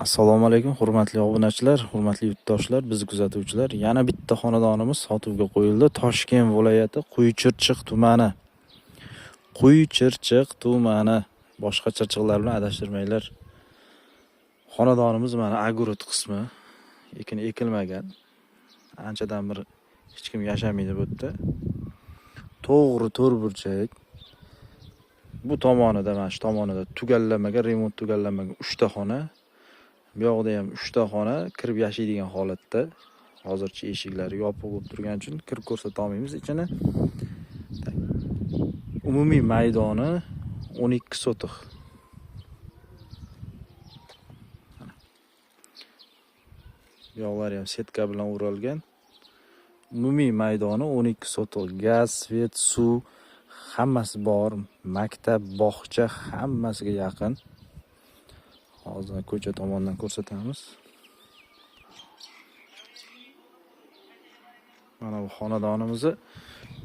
Assalomu alaykum, hurmatli obunachilar, hurmatli yurtdoshlar, biz kuzatuvchilar. Yana bitta xonadonimiz sotuvga qo'yildi. Toshkent viloyati Quychirchiq tumani. Quychirchiq tumani. Boshqa chirchiqlar bilan adashtirmanglar. Xonadonimiz mana agurot qismi. Lekin ekilmagan. Anchadan bir hech kim yashamaydi bu yerda. To'g'ri to'rtburchak. Bu tomonida, mana shu tomonida tugallanmagan, remont tugallanmagan 3 ta xona. Bu yoqda ham 3 ta xona kirib yashaydigan holatda. Hozircha eshiklari yopiq bo'lib turgani uchun kirib ko'rsata olmaymiz ichini. Umumiy maydoni 12 sotiq. Bu yoqlari ham setka bilan o'ralgan. Umumiy maydoni 12 sotiq. Gaz, svet, suv hammasi bor. Maktab, bog'cha hammasiga yaqin. Hozir ko'cha tomondan ko'rsatamiz. Mana bu xonadonimizni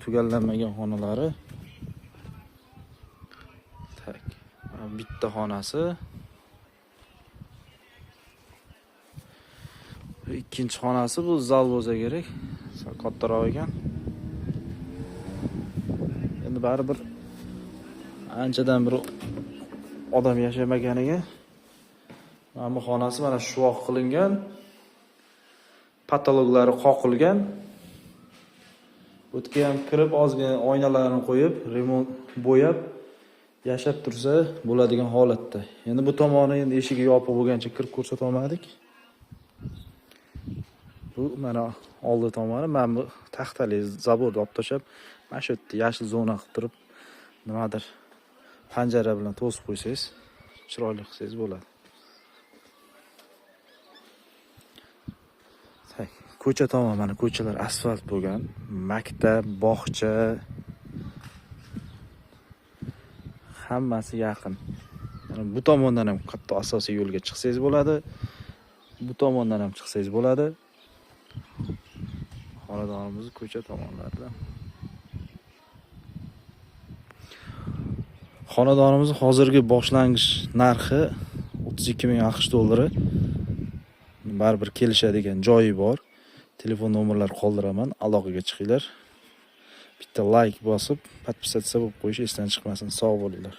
tugallanmagan xonalari. Tak. Bitta xonasi. Ikkinchi xonasi bu zal bo'lsa kerak. Kattaroq ekan. Endi baribir anchadan bir odam yashamaganiga mana bu xonasi mana shuvoq qilingan. Patologlari qoqilgan. O'tga ham kirib ozgina oynalarni qo'yib, remont bo'yab yashab tursa bo'ladigan holatda. Endi bu tomoni endi eshigi yopiq bo'lgancha kirib ko'rsata olmadik. Bu mana oldi tomoni, mana bu taxtali zaborni olib tashlab, mana shu yerda yashil zona qilib turib, nimadir panjara bilan to'sib qo'ysangiz, chiroyli qilsangiz bo'ladi. Ko'cha tomon mana ko'chalar asfalt bo'lgan, maktab, bog'cha hammasi yaqin. Mana bu tomondan ham katta asosiy yo'lga chiqsangiz bo'ladi. Bu tomondan ham chiqsangiz bo'ladi. Xonadonimiz ko'cha tomonlarida. Xonadonimiz hozirgi boshlang'ich narxi 32 ming AQSh dollari. Baribir kelishadigan joyi bor. Telefon nomerlari qoldiraman, aloqaga chiqinglar. Bitta like bosib, podpisatsiya bo'lib qo'yish esdan chiqmasin. Sog' bo'linglar.